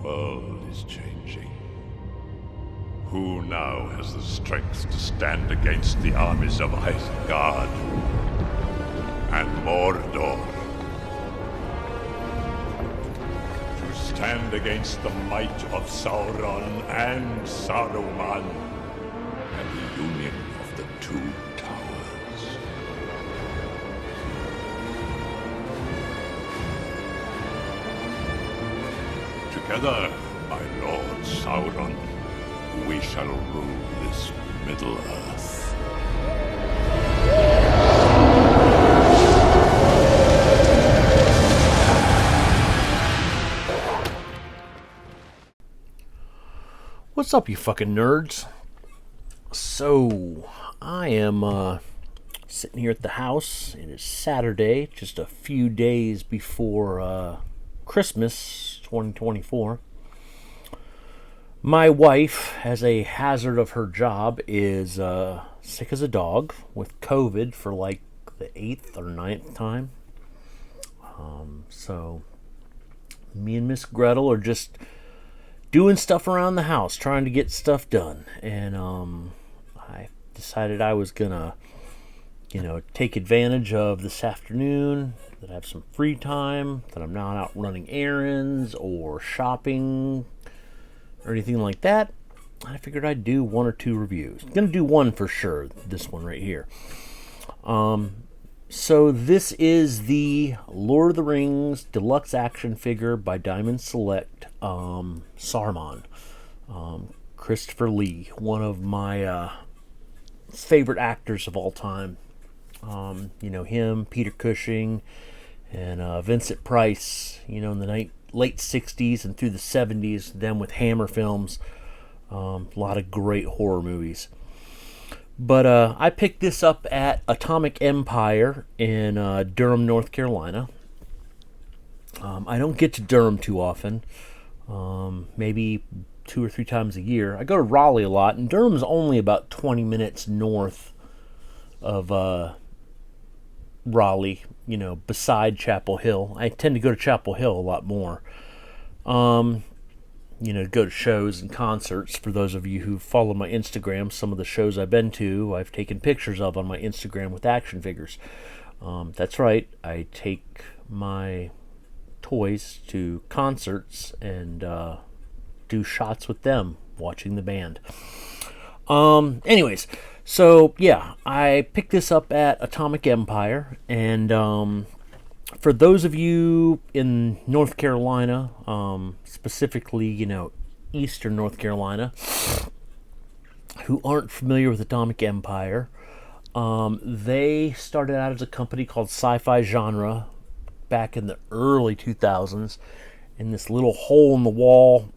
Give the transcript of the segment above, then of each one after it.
world is changing. Who now has the strength to stand against the armies of Isengard and Mordor? To stand against the might of Sauron and Saruman, and the union of the two towers. Together, my lord Sauron, we shall rule this Middle-earth. What's up, you fucking nerds? So, I am sitting here at the house. It is Saturday, just a few days before Christmas 2024. My wife, as a hazard of her job, is sick as a dog with COVID for like the 8th or 9th time. So, me and Miss Gretel are just doing stuff around the house, trying to get stuff done. And I decided I was gonna, take advantage of this afternoon, that I have some free time, that I'm not out running errands or shopping or anything like that. I figured I'd do one or two reviews. I'm gonna do one for sure, this one right here. So this is the Lord of the Rings deluxe action figure by Diamond Select, Saruman. Christopher Lee, one of my favorite actors of all time. Him, Peter Cushing, and Vincent Price, in the late 60s and through the 70s, them with Hammer films. A lot of great horror movies. But I picked this up at Atomic Empire in Durham, North Carolina. I don't get to Durham too often. Maybe 2 or 3 times a year. I go to Raleigh a lot, and Durham's only about 20 minutes north of Raleigh, beside Chapel Hill. I tend to go to Chapel Hill a lot more. Go to shows and concerts. For those of you who follow my Instagram, some of the shows I've been to, I've taken pictures of on my Instagram with action figures. That's right, I take my toys to concerts and do shots with them, watching the band. Anyways, so yeah, I picked this up at Atomic Empire, and for those of you in North Carolina, specifically, Eastern North Carolina, who aren't familiar with Atomic Empire, they started out as a company called Sci-Fi Genre back in the early 2000s, in this little hole-in-the-wall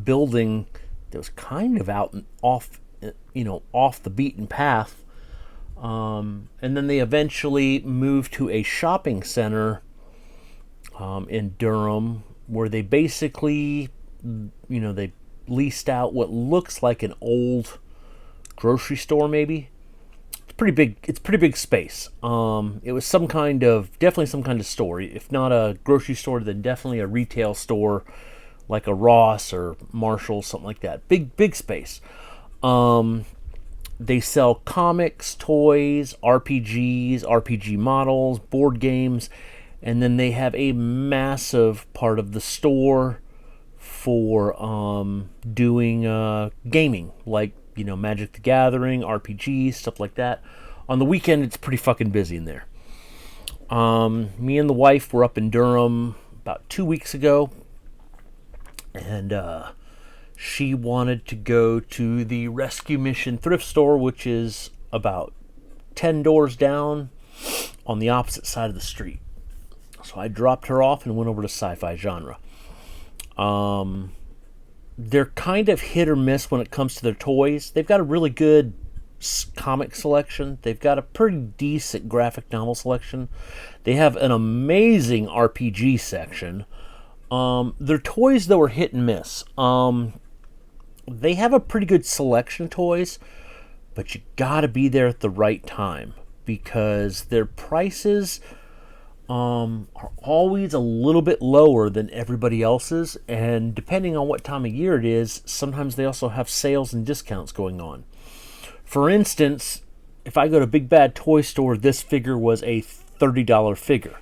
building that was kind of out and off the beaten path. And then they eventually moved to a shopping center in Durham, where they basically, they leased out what looks like an old grocery store, maybe. It's pretty big space. It was definitely some kind of store. If not a grocery store, then definitely a retail store, like a Ross or Marshall, something like that. Big space. They sell comics, toys, RPGs, RPG models, board games, and then they have a massive part of the store for doing gaming, like, Magic the Gathering, RPGs, stuff like that. On the weekend, it's pretty fucking busy in there. Me and the wife were up in Durham about 2 weeks ago, and she wanted to go to the Rescue Mission thrift store, which is about 10 doors down on the opposite side of the street. So I dropped her off and went over to Sci-Fi Genre. They're kind of hit or miss when it comes to their toys. They've got a really good comic selection. They've got a pretty decent graphic novel selection. They have an amazing RPG section. Their toys, though, are hit and miss. They have a pretty good selection of toys, but you gotta be there at the right time, because their prices are always a little bit lower than everybody else's, and depending on what time of year it is, sometimes they also have sales and discounts going on. For instance, if I go to Big Bad Toy Store, this figure was a $30 figure.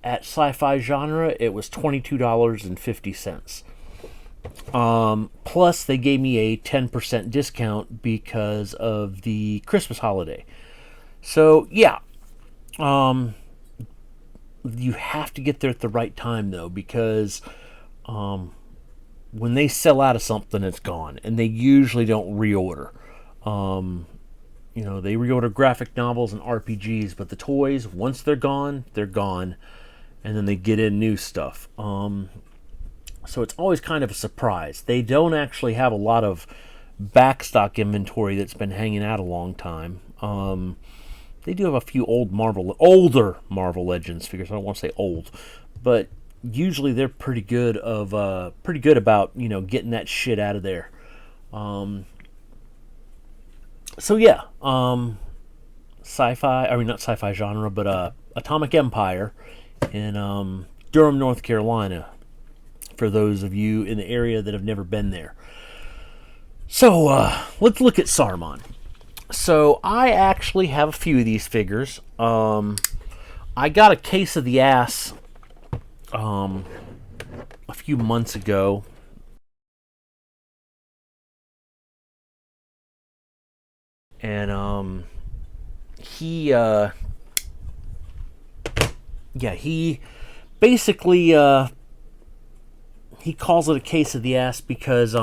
At Sci-Fi Genre, it was $22.50. Plus, they gave me a 10% discount because of the Christmas holiday. So, yeah. You have to get there at the right time, though, because when they sell out of something, it's gone. And they usually don't reorder. They reorder graphic novels and RPGs, but the toys, once they're gone, they're gone. And then they get in new stuff. So it's always kind of a surprise. They don't actually have a lot of backstock inventory that's been hanging out a long time. They do have a few older Marvel Legends figures. I don't want to say old, but usually they're pretty good about getting that shit out of there. So yeah, not Sci-Fi Genre, but Atomic Empire in Durham, North Carolina, for those of you in the area that have never been there. So let's look at Saruman. So I actually have a few of these figures. I got a case of the ass a few months ago. And he basically he calls it a case of the ass because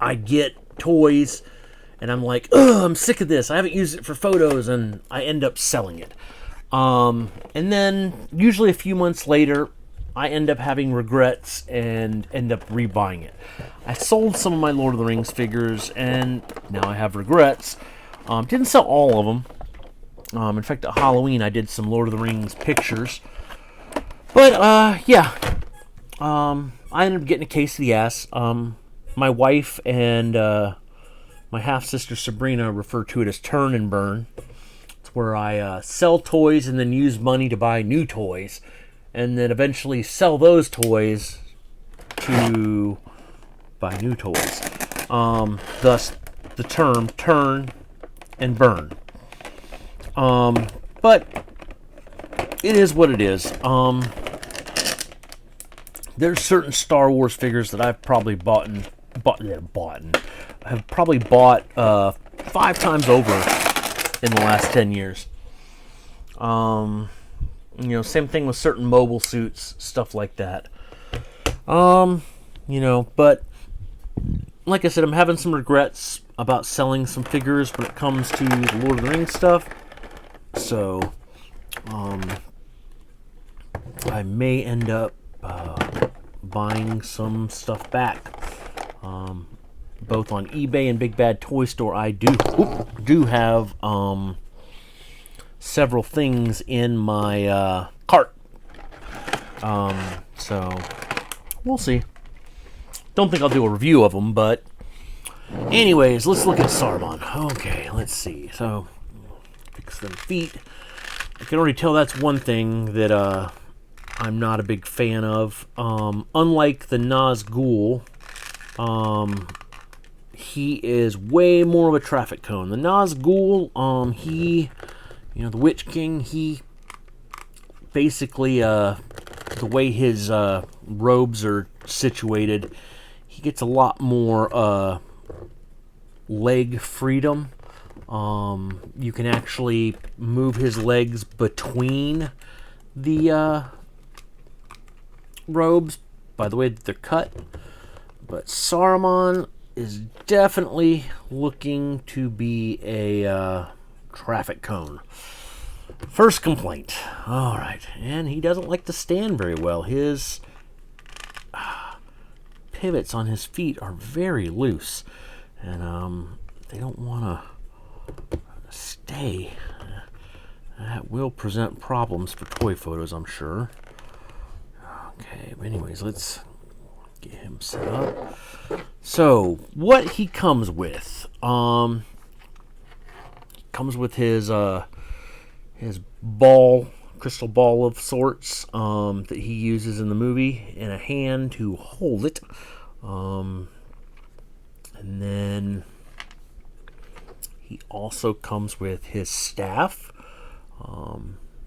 I get toys and I'm like, ugh, I'm sick of this. I haven't used it for photos, and I end up selling it. And then usually a few months later, I end up having regrets and end up rebuying it. I sold some of my Lord of the Rings figures, and now I have regrets. Didn't sell all of them. In fact, at Halloween, I did some Lord of the Rings pictures. But, yeah. I ended up getting a case of the ass. My wife and my half-sister Sabrina refer to it as turn and burn. It's where I sell toys and then use money to buy new toys, and then eventually sell those toys to buy new toys. Thus, the term turn and burn. But it is what it is. There's certain Star Wars figures that I've probably bought 5 times over in the last 10 years. Same thing with certain mobile suits, stuff like that. But like I said, I'm having some regrets about selling some figures when it comes to the Lord of the Rings stuff. So, I may end up buying some stuff back. Both on eBay and Big Bad Toy Store, I do have several things in my cart. So we'll see. Don't think I'll do a review of them, but anyways, let's look at Saruman. Okay, let's see. So fix them feet. I can already tell that's one thing that I'm not a big fan of. Unlike the Nazgul, he is way more of a traffic cone. The Nazgul, the Witch King, he basically, the way his robes are situated, he gets a lot more leg freedom. You can actually move his legs between the robes by the way that they're cut. But Saruman is definitely looking to be a traffic cone. First complaint. Alright, and he doesn't like to stand very well. His pivots on his feet are very loose, and they don't want to stay. That will present problems for toy photos, I'm sure. Okay, but anyways, let's get him set up. So, what he comes with? Comes with his his ball, crystal ball of sorts, that he uses in the movie, and a hand to hold it. And then he also comes with his staff.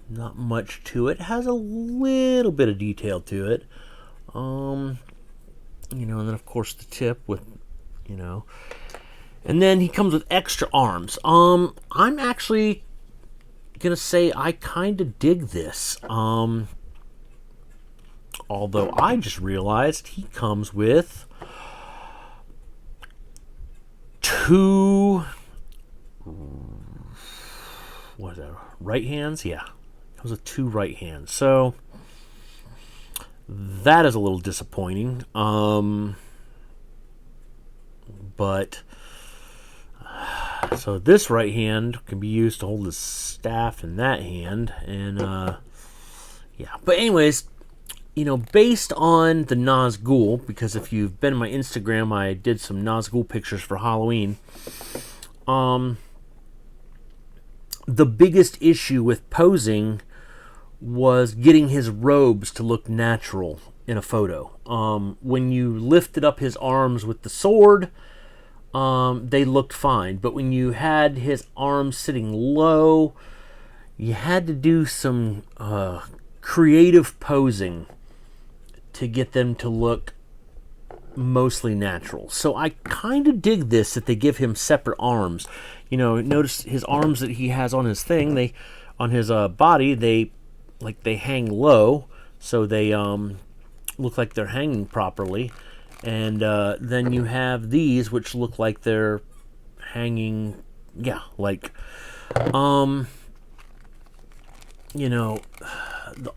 Not much to it. Has a little bit of detail to it. And then of course the tip with, and then he comes with extra arms. I'm actually gonna say I kind of dig this. Although I just realized he comes with two, what is that, right hands? Yeah, comes with two right hands. So that is a little disappointing. But so this right hand can be used to hold his staff in that hand, and yeah. But anyways, based on the Nazgul, because if you've been on my Instagram, I did some Nazgul pictures for Halloween. The biggest issue with posing was getting his robes to look natural in a photo. When you lifted up his arms with the sword, they looked fine. But when you had his arms sitting low, you had to do some creative posing to get them to look mostly natural. So I kind of dig this that they give him separate arms. Notice his arms that he has on his thing, on his body, they hang low, so they look like they're hanging properly. And then you have these, which look like they're hanging, the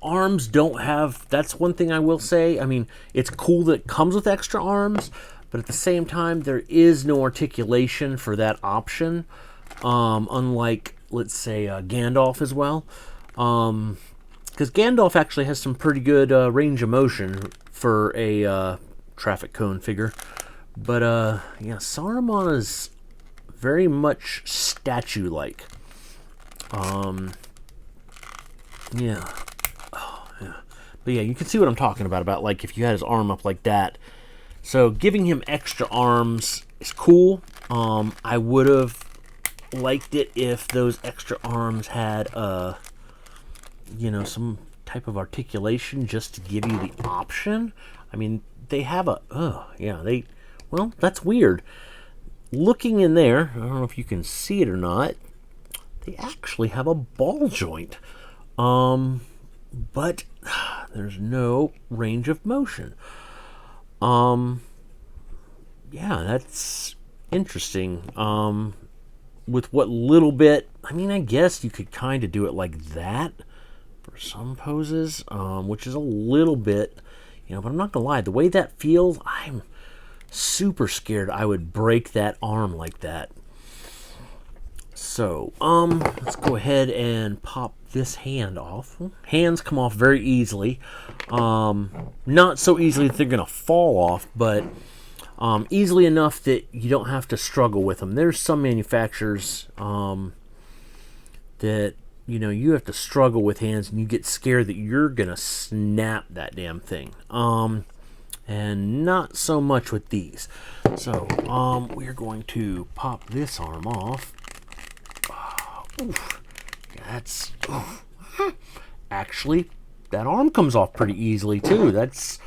arms don't have, that's one thing I will say. I mean, it's cool that it comes with extra arms, but at the same time, there is no articulation for that option, unlike, let's say, Gandalf as well. Because Gandalf actually has some pretty good range of motion for a traffic cone figure. But, Saruman is very much statue-like. Yeah. Oh, yeah. But yeah, you can see what I'm talking about like if you had his arm up like that. So giving him extra arms is cool. I would have liked it if those extra arms had, some type of articulation just to give you the option. I mean, they have that's weird. Looking in there, I don't know if you can see it or not, they actually have a ball joint. But there's no range of motion. That's interesting. With what little bit, I guess you could kind of do it like that for some poses, which is a little bit, but I'm not gonna lie, the way that feels, I'm super scared I would break that arm like that. So, let's go ahead and pop this hand off. Hands come off very easily. Not so easily that they're going to fall off, but easily enough that you don't have to struggle with them. There's some manufacturers that, you have to struggle with hands and you get scared that you're going to snap that damn thing. And not so much with these. So, we're going to pop this arm off. Oof. Actually, that arm comes off pretty easily too. That's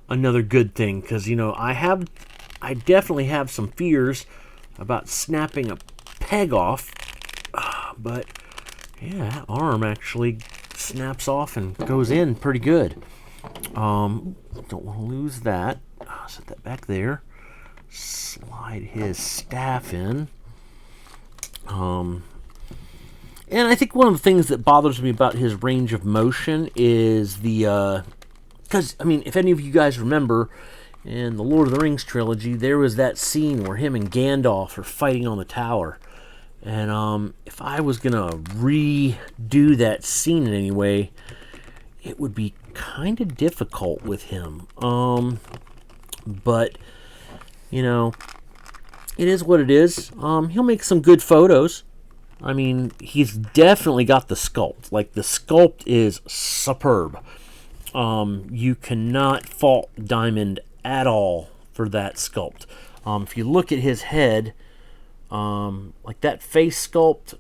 another good thing, because I definitely have some fears about snapping a peg off, but yeah, that arm actually snaps off and goes in pretty good. Don't want to lose that. Set that back there. Slide his staff in. And I think one of the things that bothers me about his range of motion is because, if any of you guys remember, in the Lord of the Rings trilogy, there was that scene where him and Gandalf are fighting on the tower. And if I was going to redo that scene in any way, it would be kind of difficult with him. But, it is what it is. He'll make some good photos. I mean, he's definitely got the sculpt. Like, the sculpt is superb. You cannot fault Diamond at all for that sculpt. If you look at his head, like that face sculpt,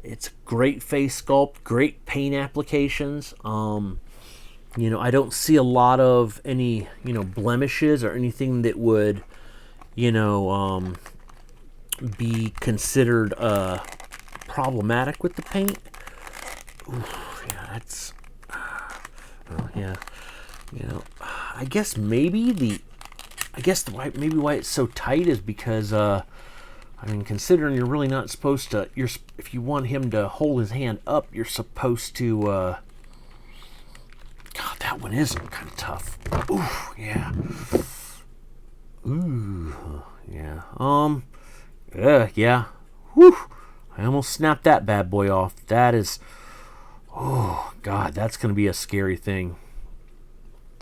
it's a great face sculpt, great paint applications. I don't see a lot of any, blemishes or anything that would, be considered problematic with the paint. Oof, yeah, that's, yeah, I guess maybe why it's so tight is because, considering you're really not supposed to, if you want him to hold his hand up, you're supposed to, God, that one is kind of tough. Ooh, yeah. Ooh, yeah. Yeah. Whew. I almost snapped that bad boy off. That is, oh, God, that's going to be a scary thing.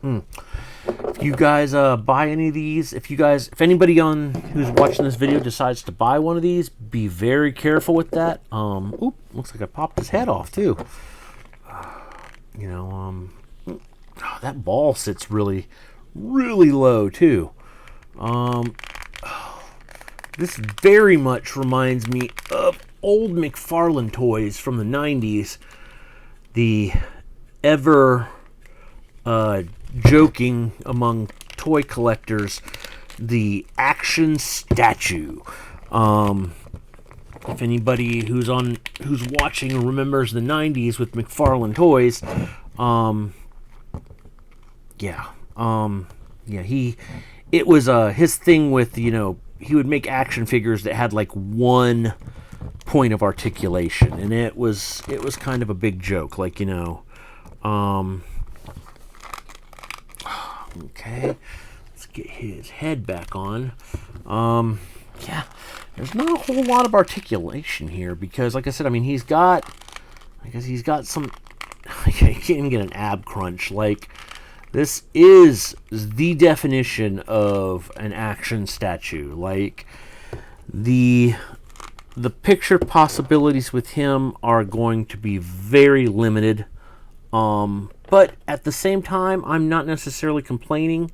If you guys buy any of these, if anybody who's watching this video decides to buy one of these, be very careful with that. Oop, looks like I popped his head off too. That ball sits really, really low too. This very much reminds me of old McFarlane toys from the 90s. The ever joking among toy collectors, the action statue. If anybody who's watching remembers the 90s with McFarlane toys, it was his thing with, he would make action figures that had like one point of articulation, and it was kind of a big joke, like, okay, let's get his head back on. There's not a whole lot of articulation here because, like I said, he's got some, I can't even get an ab crunch. Like, this is the definition of an action statue. Like, the picture possibilities with him are going to be very limited. But at the same time, I'm not necessarily complaining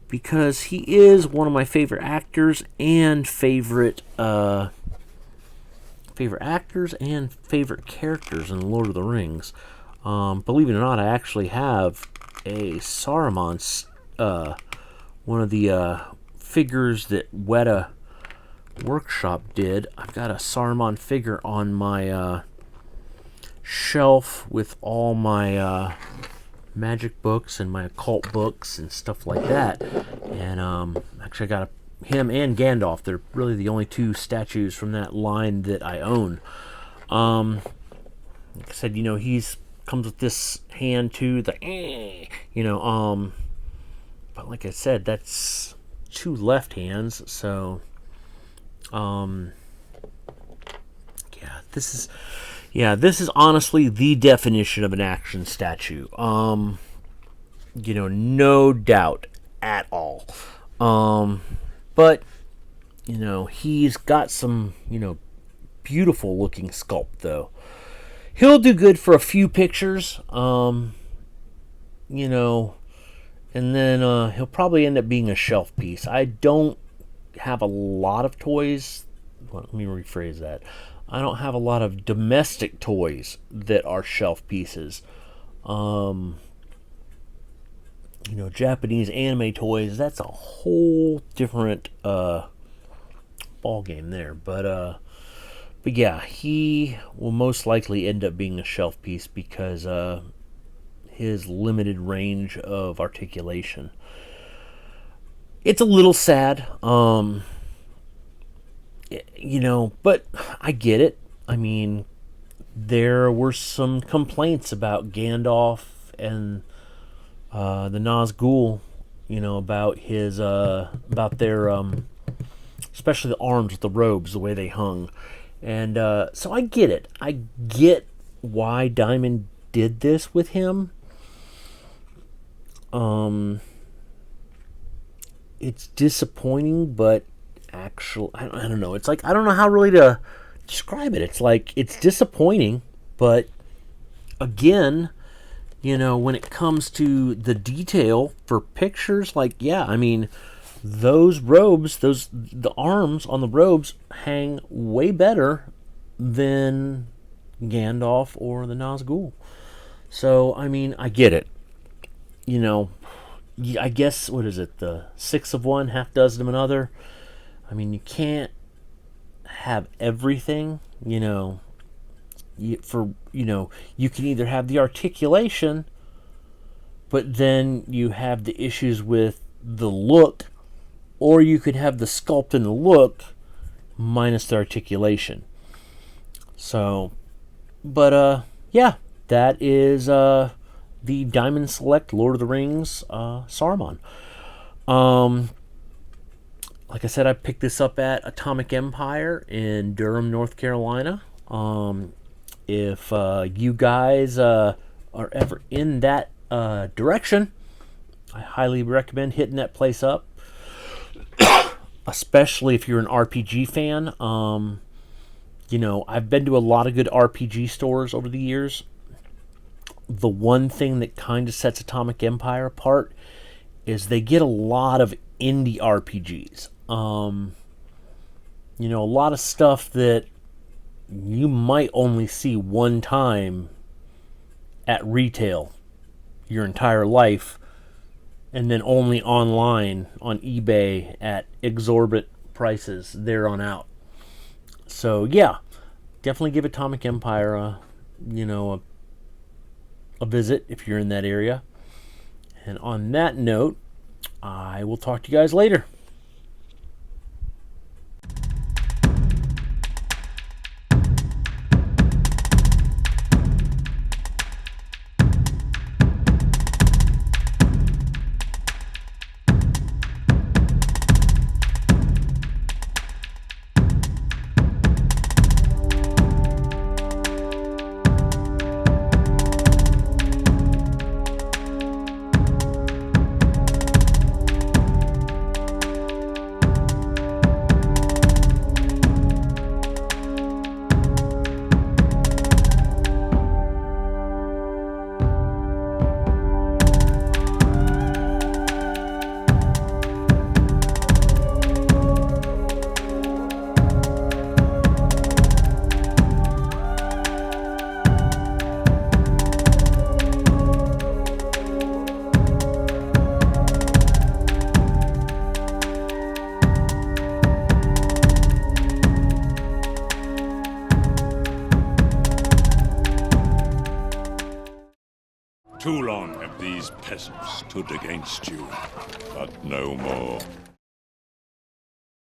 because he is one of my favorite actors and favorite characters in Lord of the Rings. Believe it or not, I actually have a Saruman, one of the figures that Weta Workshop did. I've got a Saruman figure on my shelf with all my magic books and my occult books and stuff like that. And actually I got him and Gandalf. They're really the only two statues from that line that I own. Like I said, he's comes with this hand too, but like I said, that's two left hands, so this is honestly the definition of an action statue. No doubt at all. But he's got some, beautiful looking sculpt though. He'll do good for a few pictures, and then he'll probably end up being a shelf piece. I don't have a lot of toys. Well, let me rephrase that. I don't have a lot of domestic toys that are shelf pieces. Japanese anime toys, that's a whole different ball game there. But yeah, he will most likely end up being a shelf piece because his limited range of articulation. It's a little sad, but I get it. There were some complaints about Gandalf and the Nazgul, about his about their especially the arms with the robes, the way they hung. And so I get it. I get why Diamond did this with him. It's disappointing, but actually, I don't know. It's like, I don't know how really to describe it. It's like, it's disappointing, but again, when it comes to the detail for pictures, like, yeah, I mean, those robes, the arms on the robes hang way better than Gandalf or the Nazgul. So, I mean, I get it. I guess, what is it, the six of one, half dozen of another? I mean, you can't have everything, you can either have the articulation, but then you have the issues with the look, or you could have the sculpt and the look minus the articulation. So, but yeah, that is the Diamond Select Lord of the Rings Saruman. Like I said, I picked this up at Atomic Empire in Durham, North Carolina. If you guys are ever in that direction, I highly recommend hitting that place up. Especially if you're an RPG fan. I've been to a lot of good RPG stores over the years. The one thing that kind of sets Atomic Empire apart is they get a lot of indie RPGs. A lot of stuff that you might only see one time at retail your entire life, and then only online on eBay at exorbitant prices there on out. So yeah, definitely give Atomic Empire a visit if you're in that area. And on that note, I will talk to you guys later. Too long have these peasants stood against you, but no more.